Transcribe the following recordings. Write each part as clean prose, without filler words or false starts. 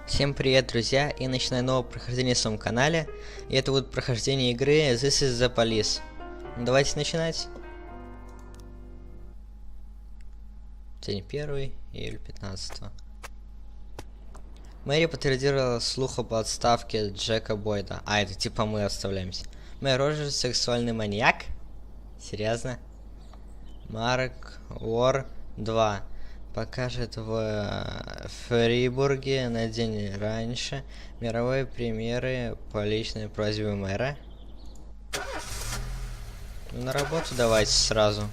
Всем привет, друзья, и начинаю новое прохождение на своем канале. И это будет прохождение игры This is the Police. Давайте начинать. День 1, июля 15. Мэри подтвердила слух об отставке Джека Бойда. А, это типа мы отставляемся. Мэр Роджерс сексуальный маньяк? Серьезно? Марк Уор 2. Покажет в Фриберге на день раньше мировой премьеры по личной просьбе мэра. На работу давайте сразу.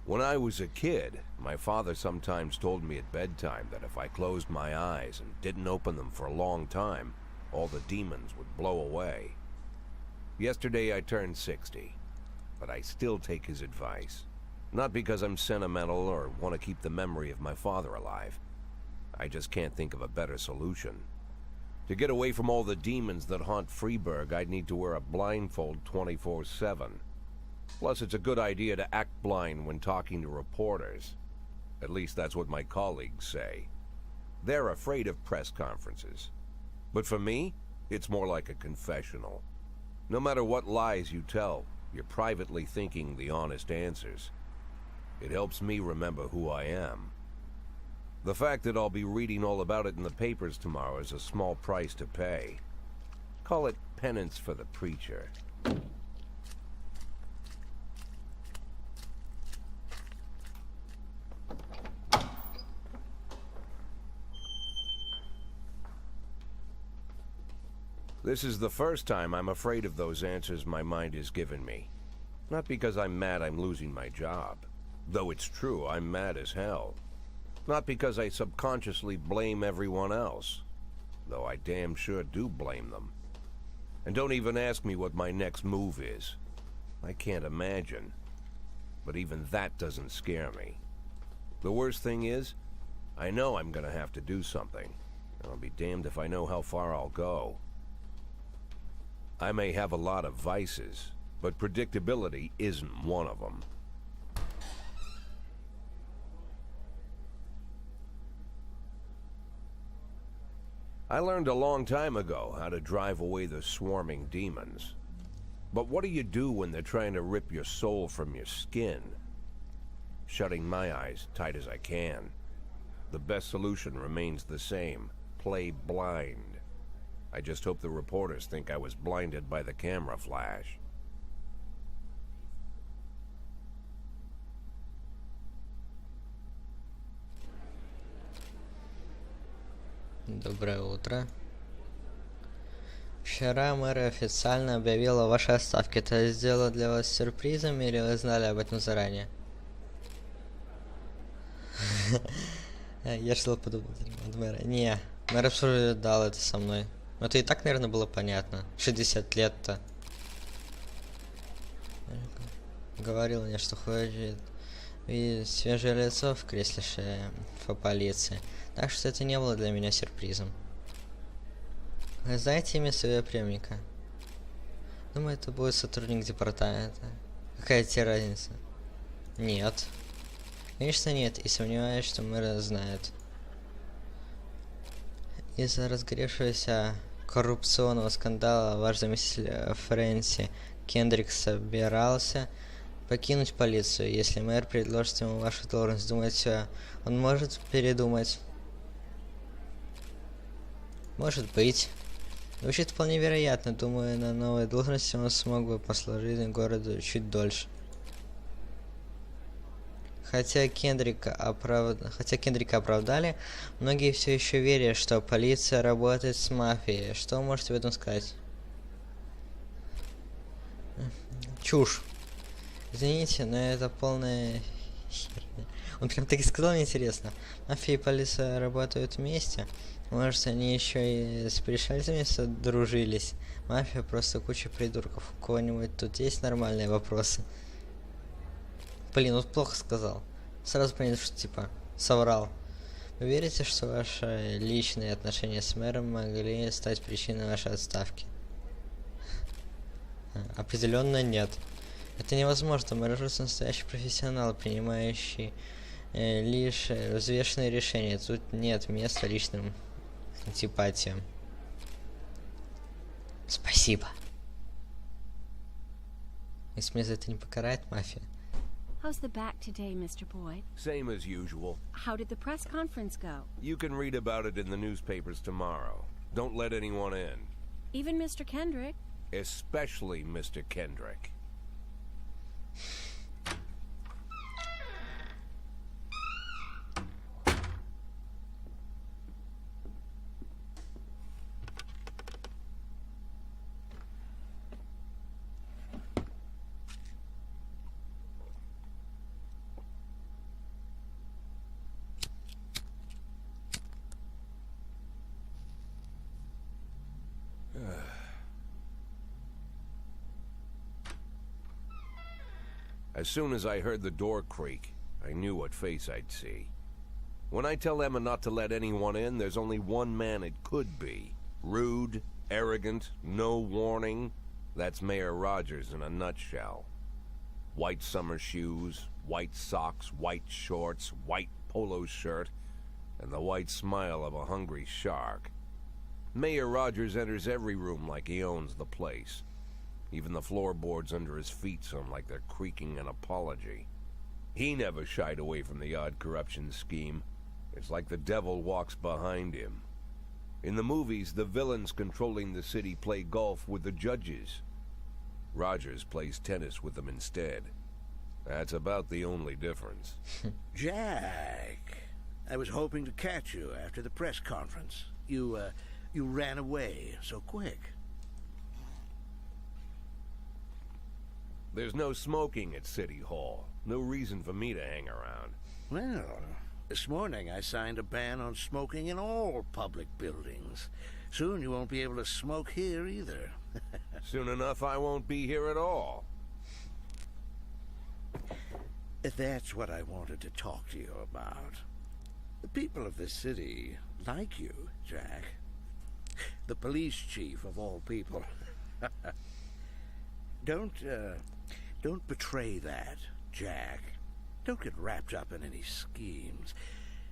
When I was a kid, my father sometimes told me at bedtime that if I closed my eyes and didn't open them for a long time, all the demons would blow away. Yesterday I turned 60, but I still take his advice. Not because I'm sentimental or want to keep the memory of my father alive. I just can't think of a better solution. To get away from all the demons that haunt Freiburg, I'd need to wear a blindfold 24/7. Plus, it's a good idea to act blind when talking to reporters. At least that's what my colleagues say. They're afraid of press conferences. But for me, it's more like a confessional. No matter what lies you tell, you're privately thinking the honest answers. It helps me remember who I am. The fact that I'll be reading all about it in the papers tomorrow is a small price to pay. Call it penance for the preacher. This is the first time I'm afraid of those answers my mind has given me. Not because I'm mad I'm losing my job. Though it's true, I'm mad as hell. Not because I subconsciously blame everyone else. Though I damn sure do blame them. And don't even ask me what my next move is. I can't imagine. But even that doesn't scare me. The worst thing is, I know I'm gonna have to do something. And I'll be damned if I know how far I'll go. I may have a lot of vices, but predictability isn't one of them. I learned a long time ago how to drive away the swarming demons. But what do you do when they're trying to rip your soul from your skin? Shutting my eyes tight as I can. The best solution remains the same. Play blind. I just hope the reporters think I was blinded by the camera flash. Доброе утро. Вчера мэр официально объявила о вашей отставке. Это сделало для вас сюрпризом или вы знали об этом заранее? Я что подумал от мэра. Не, мэр обсуждал это со мной. Это и так, наверное, было понятно. 60 лет-то. Говорил мне, что хочет видеть свежее лицо в кресле шефа полиции. Так что это не было для меня сюрпризом. Вы знаете имя своего преемника? Думаю, это будет сотрудник департамента. Какая тебе разница? Нет. Конечно, нет, и сомневаюсь, что мэр знает. Из-за разгоревшегося коррупционного скандала ваш заместитель Фрэнси Кендрик собирался покинуть полицию. Если мэр предложит ему вашу должность, думаете, он может передумать? Может быть. Звучит вполне вероятно. Думаю, на новой должности он смог бы послужить городу чуть дольше. Хотя Кендрика оправдали, многие все еще верят, что полиция работает с мафией. Что вы можете об этом сказать? Чушь. Извините, но это полная херня. Он прям так и сказал, мне интересно. Мафия и полиция работают вместе. Может, они еще и с пришельцами содружились. Мафия просто куча придурков. У кого-нибудь тут есть нормальные вопросы? Блин, вот плохо сказал. Сразу понятно, что типа соврал. Вы верите, что ваши личные отношения с мэром могли стать причиной вашей отставки? Определенно нет. Это невозможно. Мороженое настоящий профессионал, принимающий лишь взвешенные решения. Тут нет места личным антипатиям. Спасибо. Если меня за это не покарает мафия. How's the back today, Mr. Boyd? Same as usual. How did the press conference go? You can read about it in the newspapers tomorrow. Don't let anyone in. Even Mr. Kendrick? Especially Mr. Kendrick. As soon as I heard the door creak, I knew what face I'd see. When I tell Emma not to let anyone in, there's only one man it could be. Rude, arrogant, no warning. That's Mayor Rogers in a nutshell. White summer shoes, white socks, white shorts, white polo shirt, and the white smile of a hungry shark. Mayor Rogers enters every room like he owns the place. Even the floorboards under his feet sound like they're creaking an apology. He never shied away from the odd corruption scheme. It's like the devil walks behind him. In the movies, the villains controlling the city play golf with the judges. Rogers plays tennis with them instead. That's about the only difference. Jack, I was hoping to catch you after the press conference. You ran away so quick. There's no smoking at City Hall. No reason for me to hang around. Well, this morning I signed a ban on smoking in all public buildings. Soon you won't be able to smoke here either. Soon enough I won't be here at all. That's what I wanted to talk to you about. The people of this city like you, Jack. The police chief of all people. Don't betray that, Jack. Don't get wrapped up in any schemes.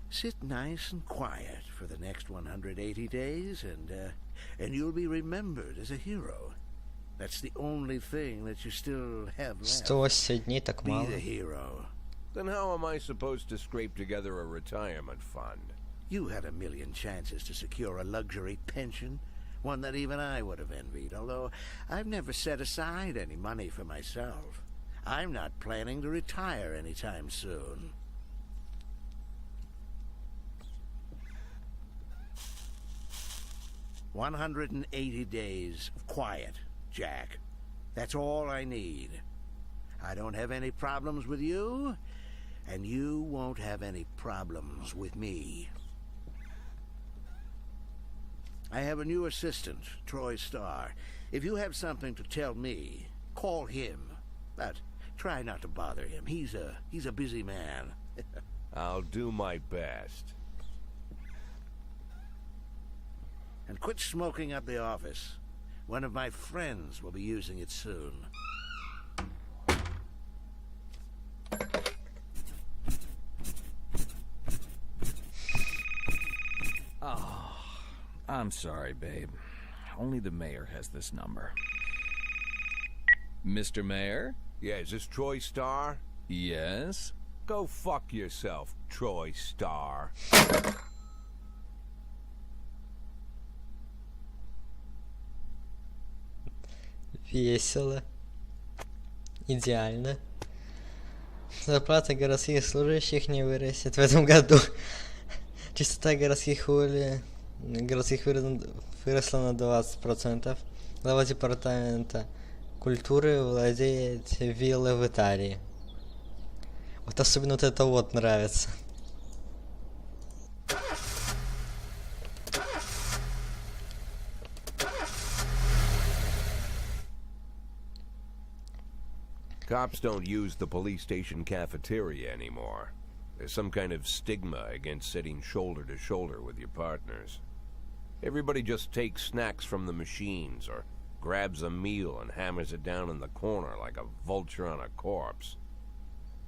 Sit nice and quiet for the next 180 days, and you'll be remembered as a hero. That's the only thing that you still have left. 180 дней так Be мало. the hero. Then how am I supposed to scrape together a retirement fund? You had a million chances to secure a luxury pension, one that even I would have envied, although I've never set aside any money for myself. I'm not planning to retire anytime soon. "180 days of quiet, Jack. That's all I need. I don't have any problems with you, and you won't have any problems with me. I have a new assistant, Troy Starr. If you have something to tell me, call him. But try not to bother him. He's a busy man." I'll do my best. And quit smoking up the office. One of my friends will be using it soon. Oh, I'm sorry, babe. Only the mayor has this number. Mr. Mayor? Yeah, is this Troy Starr? Yes? Go fuck yourself, Troy Starr. Весело. Идеально. Зарплата городских служащих не вырастет в этом году. Частота городских выросла на 20%. Глава департамента культуры владеет виллой в Италии. Вот особенно вот это вот нравится. Cops don't use the police station cafeteria anymore. There's some kind of stigma against sitting shoulder to shoulder with your partners. Everybody just takes snacks from the machines or grabs a meal and hammers it down in the corner like a vulture on a corpse.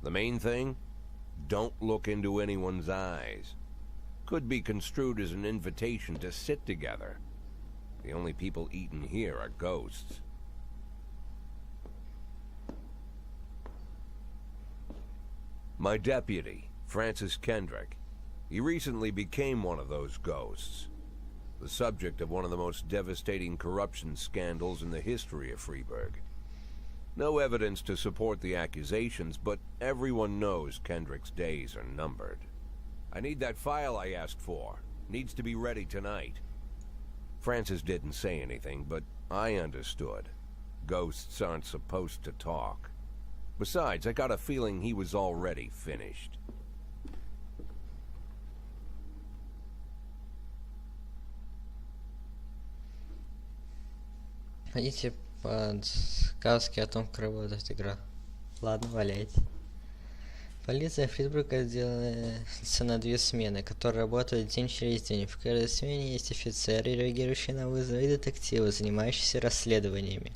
The main thing? Don't look into anyone's eyes. Could be construed as an invitation to sit together. The only people eaten here are ghosts. My deputy, Francis Kendrick. He recently became one of those ghosts. The subject of one of the most devastating corruption scandals in the history of Freiburg. No evidence to support the accusations, but everyone knows Kendrick's days are numbered. I need that file I asked for. Needs to be ready tonight. Francis didn't say anything, but I understood. Ghosts aren't supposed to talk. Besides, I got a feeling he was already finished. Хотите подсказки о том, как работает игра? Ладно, валяйте. Полиция Фриберга делится на 2 смены, которые работают день через день. В каждой смене есть офицеры, реагирующие на вызовы, и детективы, занимающиеся расследованиями.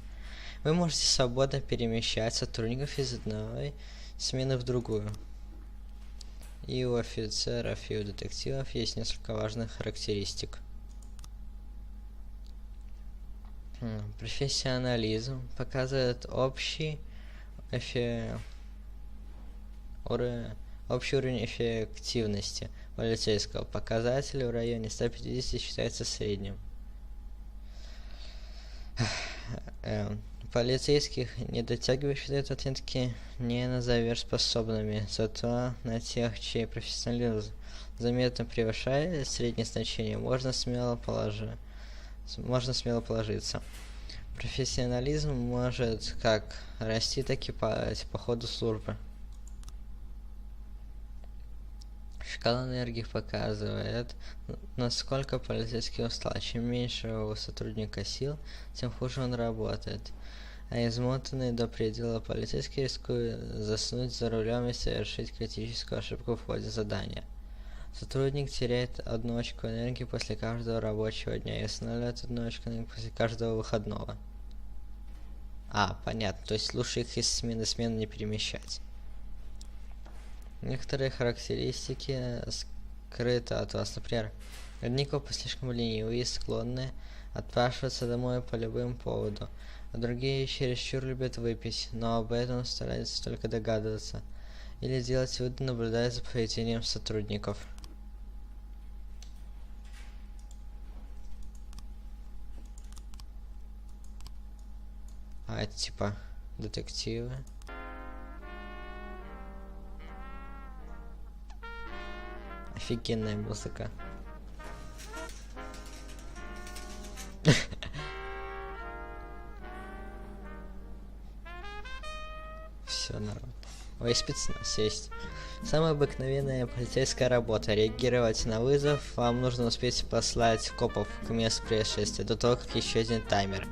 Вы можете свободно перемещать сотрудников из одной смены в другую. И у офицеров, и у детективов есть несколько важных характеристик. Профессионализм показывает общий уровень эффективности полицейского. Показатель в районе 150 считается средним. Полицейских недотягивающих дают оценки не назовешь способными, зато на тех, чей профессионализм заметно превышает среднее значение, можно смело положиться. Профессионализм может как расти, так и по ходу службы. Шкала энергии показывает, насколько полицейский устал. Чем меньше у сотрудника сил, тем хуже он работает. А измотанный до предела полицейский рискует заснуть за рулем и совершить критическую ошибку в ходе задания. Сотрудник теряет 1 очко энергии после каждого рабочего дня и восстанавливает 1 очко энергии после каждого выходного. Понятно. То есть лучше их из смены в смену не перемещать. Некоторые характеристики скрыты от вас. Например, одни копы слишком ленивые и склонны отпрашиваться домой по любым поводу, а другие чересчур любят выпить, но об этом стараются только догадываться или делать выводы, наблюдая за поведением сотрудников. Это типа детективы. Офигенная музыка. Все, народ. Ой, спецназ есть. Самая обыкновенная полицейская работа. Реагировать на вызов. Вам нужно успеть послать копов к месту происшествия до того, как исчезнет таймер.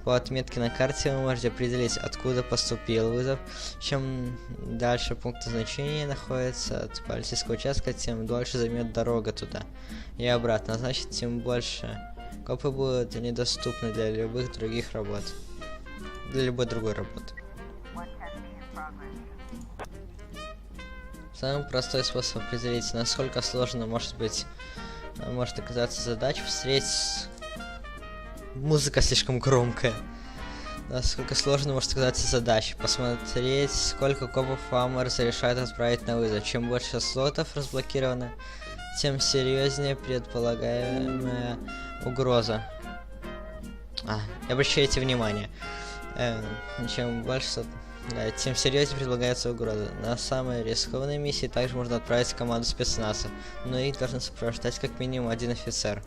По отметке на карте вы можете определить, откуда поступил вызов. Чем дальше пункт назначения находится от полицейского участка, тем дольше займет дорога туда и обратно. Значит, тем больше копы будут недоступны для любых других работ. Для любой другой работы. Самый простой способ определить, насколько сложно может оказаться задача, встретить... Музыка слишком громкая. Насколько сложно может оказаться задача. Посмотреть, сколько копов вам разрешают отправить на вызов. Чем больше слотов разблокировано, тем серьезнее предполагаемая угроза. Обращайте внимание. Чем больше... тем серьезнее предлагается угроза. На самые рискованные миссии также можно отправить команду спецназа, но их должен сопровождать как минимум 1 офицер.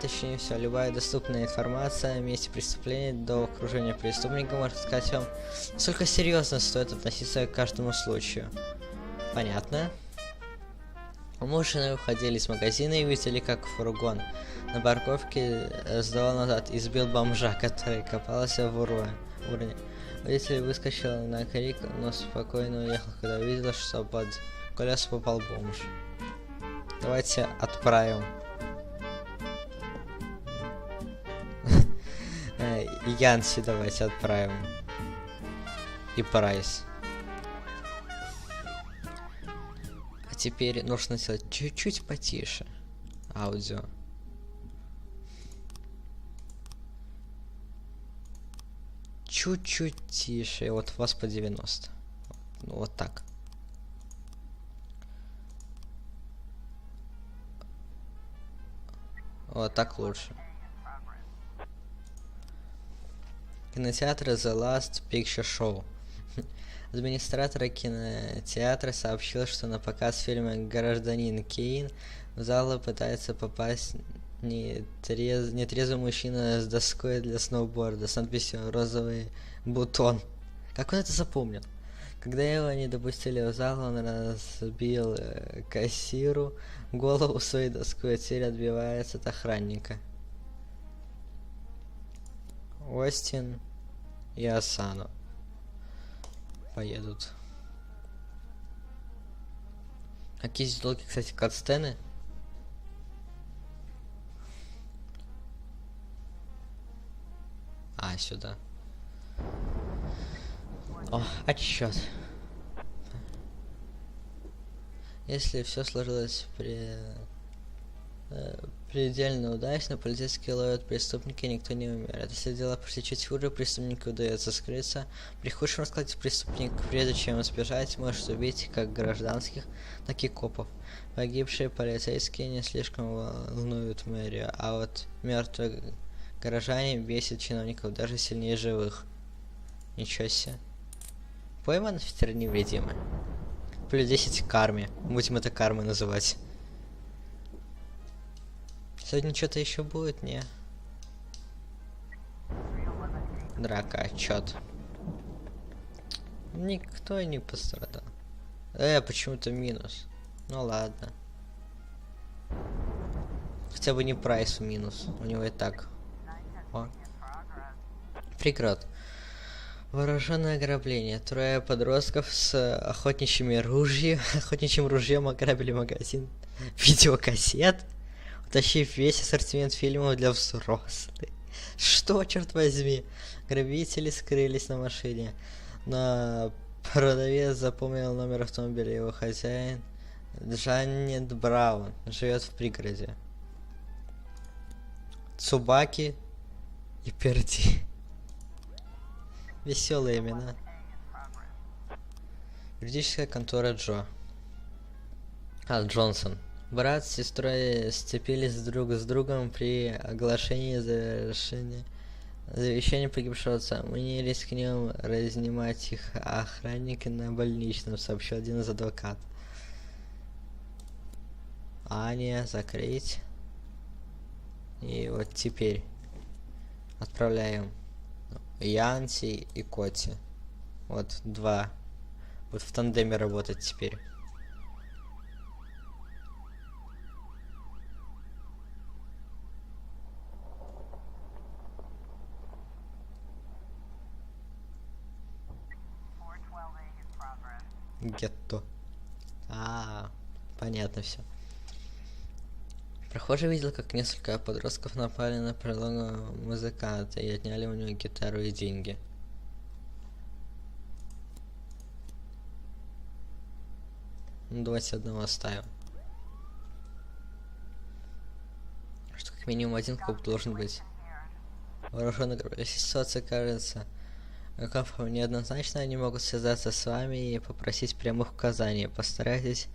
Точнее все, любая доступная информация о месте преступления до окружения преступника может сказать вам, насколько серьезно стоит относиться к каждому случаю. Понятно. Мужчины выходили из магазина и видели, как фургон на парковке сдал назад и сбил бомжа, который копался в урне. Водитель выскочил на крик, но спокойно уехал, когда увидел, что под колесо попал бомж. Давайте отправим. Янси давайте отправим. И Прайс. А теперь нужно сделать чуть-чуть потише аудио. Чуть-чуть тише. Вот у вас по 90. Ну, вот так. Вот так лучше. Кинотеатр The Last Picture Show. Администратор кинотеатра сообщил, что на показ фильма «Гражданин Кейн» в зал пытается попасть нетрезвый мужчина с доской для сноуборда с надписью «Розовый бутон». Как он это запомнил? Когда его не допустили в зал, он разбил кассиру голову своей доской, а теперь отбивается от охранника. Остин и Асану поедут. Какие здесь долгие, кстати, катсцены. А, сюда. О, отчет. Если все сложилось предельно удачно, полицейские ловят преступника, и никто не умирает. Если дело пошли чуть хуже, преступнику удается скрыться. При худшем раскладе преступник, прежде чем сбежать, может убить как гражданских, так и копов. Погибшие полицейские не слишком волнуют мэрию, а вот мертвые горожане бесят чиновников даже сильнее живых. Ничего себе. Пойман офицер невредимый. Плюс 10 к карме. Будем это кармой называть. Сегодня что-то еще будет, не? Драка, отчет. Никто не пострадал. Почему-то минус. Ну ладно. Хотя бы не прайс минус. У него и так. О. Приград. Вооруженное ограбление. Трое подростков с охотничьим ружьем ограбили магазин видеокассет, утащив весь ассортимент фильмов для взрослых. Что, черт возьми? Грабители скрылись на машине, но продавец запомнил номер автомобиля. Его хозяин Джанет Браун живет в пригороде. Цубаки и Перди. Веселые имена. Юридическая контора Джонсон. Брат с сестрой сцепились друг с другом при оглашении завещания погибшего отца. Мы не рискнем разнимать их, а охранники на больничном, сообщил один из адвокатов. Аня, закрыть. И вот теперь отправляем Янси и Коти. Вот два. Вот в тандеме работать теперь. Гетто. Понятно все. Прохожий видел, как несколько подростков напали на пожилого музыканта и отняли у него гитару и деньги. Ну, давайте одного оставим. Что как минимум один коп должен быть. Вооруженный группой. Если ситуация кажется неоднозначно, они могут связаться с вами и попросить прямых указаний. Постарайтесь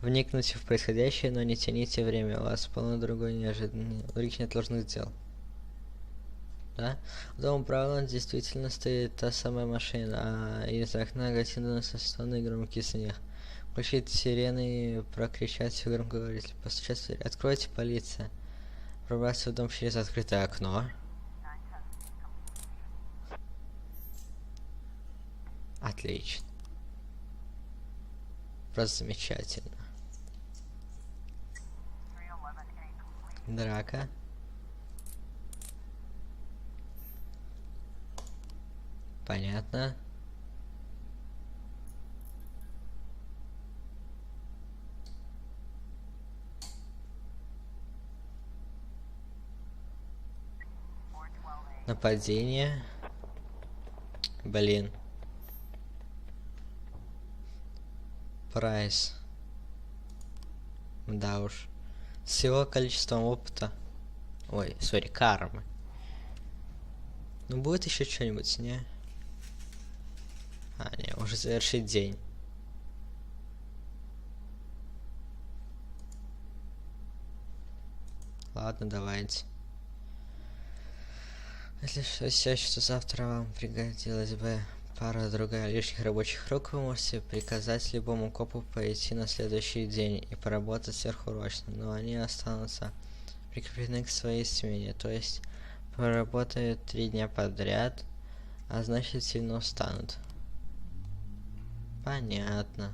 вникнуть в происходящее, но не тяните время. У вас полно другой других неотложных дел. Да? В дом Браун действительно стоит та самая машина, а из окна гостиной доносятся сонные громкий смех. Включить сирены и прокричать в громкоговоритель. Постучать в дверь. Откройте, полиция. Пробраться в дом через открытое окно. Отлично. Просто замечательно. Драка. Понятно. Нападение. Блин. Прайс. Да уж. С его количеством опыта. Ой, сори, кармы. Ну будет еще что-нибудь, не? А, не, уже завершить день. Ладно, давайте. Если что, что завтра вам пригодилась бы пара-другая лишних рабочих рук, вы можете приказать любому копу пойти на следующий день и поработать сверхурочно, но они останутся прикреплены к своей смене, то есть поработают 3 дня подряд, а значит сильно устанут. Понятно.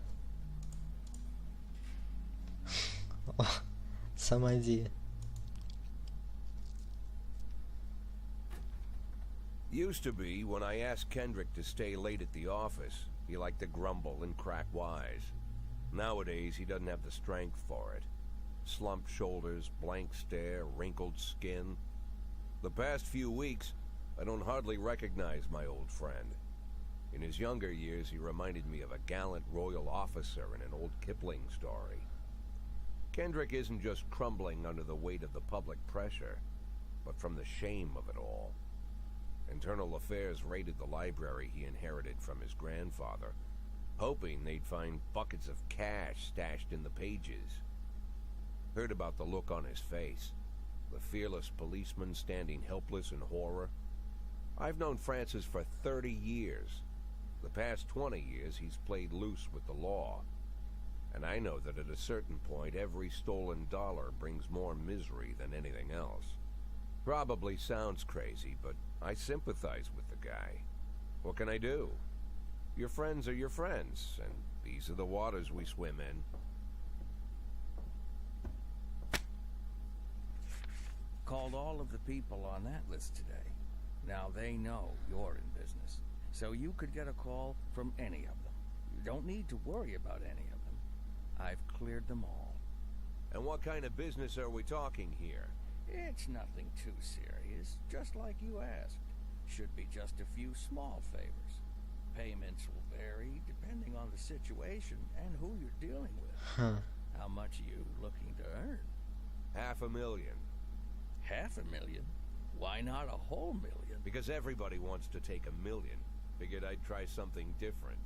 О, самоди. Used to be, when I asked Kendrick to stay late at the office, he liked to grumble and crack wise. Nowadays, he doesn't have the strength for it. Slumped shoulders, blank stare, wrinkled skin. The past few weeks, I don't hardly recognize my old friend. In his younger years, he reminded me of a gallant royal officer in an old Kipling story. Kendrick isn't just crumbling under the weight of the public pressure, but from the shame of it all. Internal Affairs raided the library he inherited from his grandfather, hoping they'd find buckets of cash stashed in the pages. Heard about the look on his face, the fearless policeman standing helpless in horror. I've known Francis for 30 years. The past 20 years he's played loose with the law. And I know that at a certain point every stolen dollar brings more misery than anything else. Probably sounds crazy, but I sympathize with the guy. What can I do? Your friends are your friends, and these are the waters we swim in. Called all of the people on that list today. Now they know you're in business, so you could get a call from any of them. You don't need to worry about any of them. I've cleared them all. And what kind of business are we talking here? It's nothing too serious, just like you asked. Should be just a few small favors. Payments will vary depending on the situation and who you're dealing with. How much are you looking to earn? $500,000. $500,000? Why not a whole million? Because everybody wants to take $1 million. Figured I'd try something different.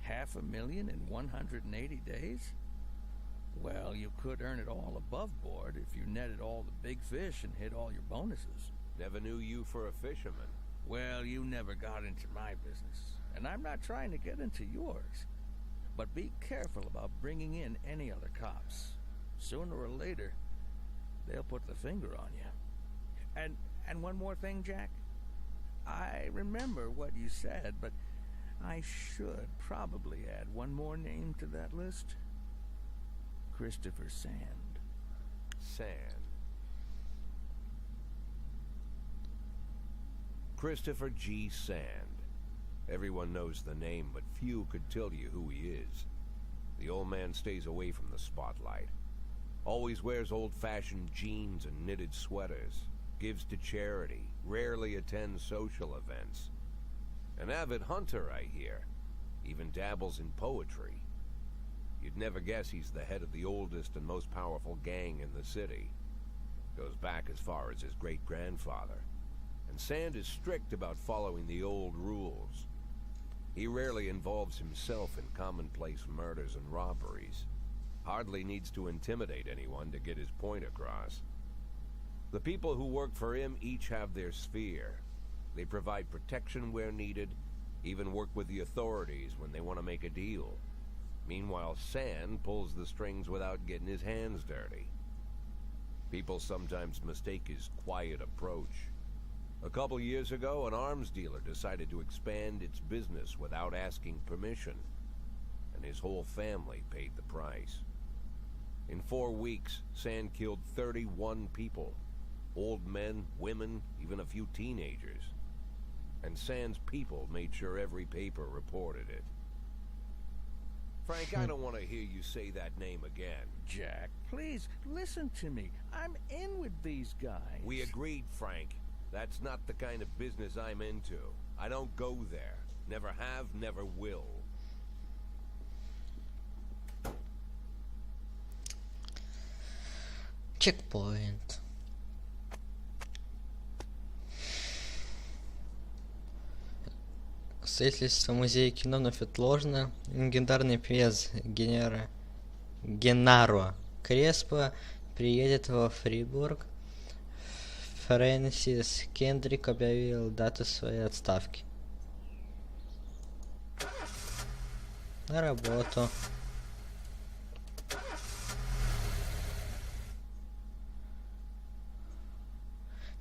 $500,000 in 180 days? Well, you could earn it all above board if you netted all the big fish and hit all your bonuses. Never knew you for a fisherman. Well, you never got into my business, and I'm not trying to get into yours. But be careful about bringing in any other cops. Sooner or later, they'll put the finger on you. And one more thing, Jack. I remember what you said, but I should probably add one more name to that list. Christopher Sand. Sand. Christopher G. Sand. Everyone knows the name, but few could tell you who he is. The old man stays away from the spotlight. Always wears old-fashioned jeans and knitted sweaters. Gives to charity. Rarely attends social events. An avid hunter, I hear. Even dabbles in poetry. You'd never guess he's the head of the oldest and most powerful gang in the city. Goes back as far as his great-grandfather. And Sand is strict about following the old rules. He rarely involves himself in commonplace murders and robberies. Hardly needs to intimidate anyone to get his point across. The people who work for him each have their sphere. They provide protection where needed, even work with the authorities when they want to make a deal. Meanwhile, Sand pulls the strings without getting his hands dirty. People sometimes mistake his quiet approach. A couple years ago, an arms dealer decided to expand its business without asking permission, and his whole family paid the price. In 4 weeks, Sand killed 31 people. Old men, women, even a few teenagers. And Sand's people made sure every paper reported it. Frank, I don't want to hear you say that name again. Jack, please, listen to me. I'm in with these guys. We agreed, Frank. That's not the kind of business I'm into. I don't go there. Never have, never will. Чекпоинт. Строительство музея кино вновь отложено. Легендарный певец Геннаро Креспо приедет во Фриберг. Фрэнсис Кендрик объявил дату своей отставки. На работу.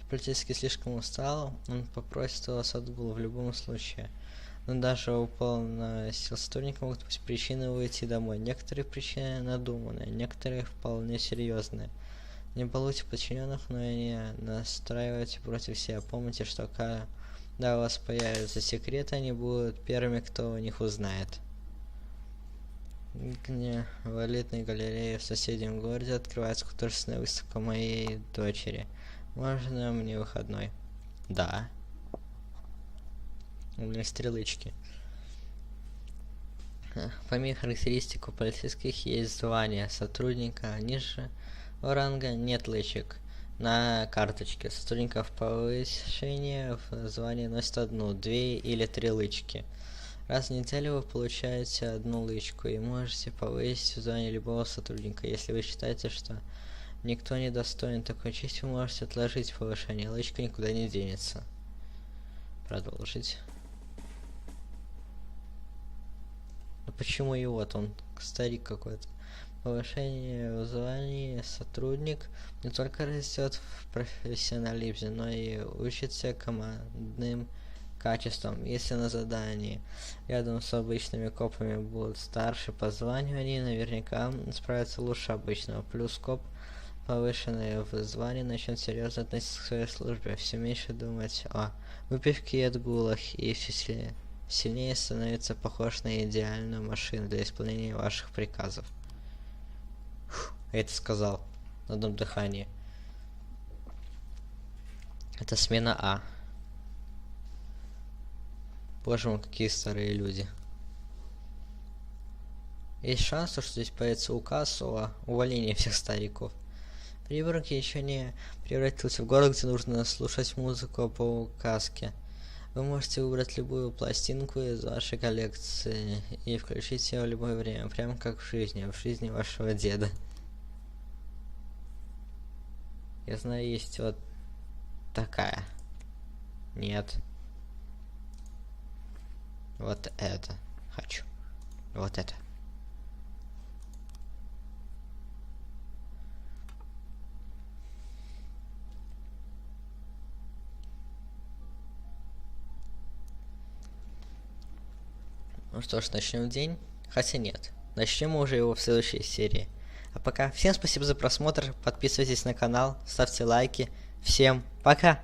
Полицейский слишком устал, он попросит вас отгул в любом случае. Но даже у полного сил сотрудника могут быть причины уйти домой. Некоторые причины надуманные, некоторые вполне серьезные. Не балуйте подчиненных, но и не настраивайте против себя. Помните, что когда у вас появятся секреты, они будут первыми, кто о них узнает. В элитной галерее в соседнем городе открывается художественная выставка моей дочери. Можно мне выходной? Да. У меня стрелочки. Помимо характеристик у полицейских есть звание сотрудника. Ниже ранга нет лычек на карточке. Сотрудников повышения в звании носит 1, 2 или 3 лычки. Раз в неделю вы получаете 1 лычку и можете повысить в звании любого сотрудника. Если вы считаете, что никто не достоин такой чести, вы можете отложить повышение. Лычка никуда не денется. Продолжить. Ну почему и вот он, старик какой-то. Повышение в звании сотрудник не только растет в профессионализме, но и учится командным качеством. Если на задании рядом с обычными копами будут старше по званию, они наверняка справятся лучше обычного. Плюс коп, повышенный в звании, начнет серьезно относиться к своей службе, все меньше думать о выпивке и отгулах, и все сильнее становится похож на идеальную машину для исполнения ваших приказов. Я это сказал на одном дыхании. Это смена А. Боже мой, какие старые люди. Есть шанс, что здесь появится указ о увольнении всех стариков. Фриберг еще не превратился в город, где нужно слушать музыку по указке. Вы можете выбрать любую пластинку из вашей коллекции и включить ее в любое время, прямо как в жизни вашего деда. Я знаю, есть вот такая. Нет. Вот это хочу. Вот это. Ну что ж, начнем день. Хотя нет. Начнем мы уже его в следующей серии. А пока, всем спасибо за просмотр. Подписывайтесь на канал, ставьте лайки. Всем пока!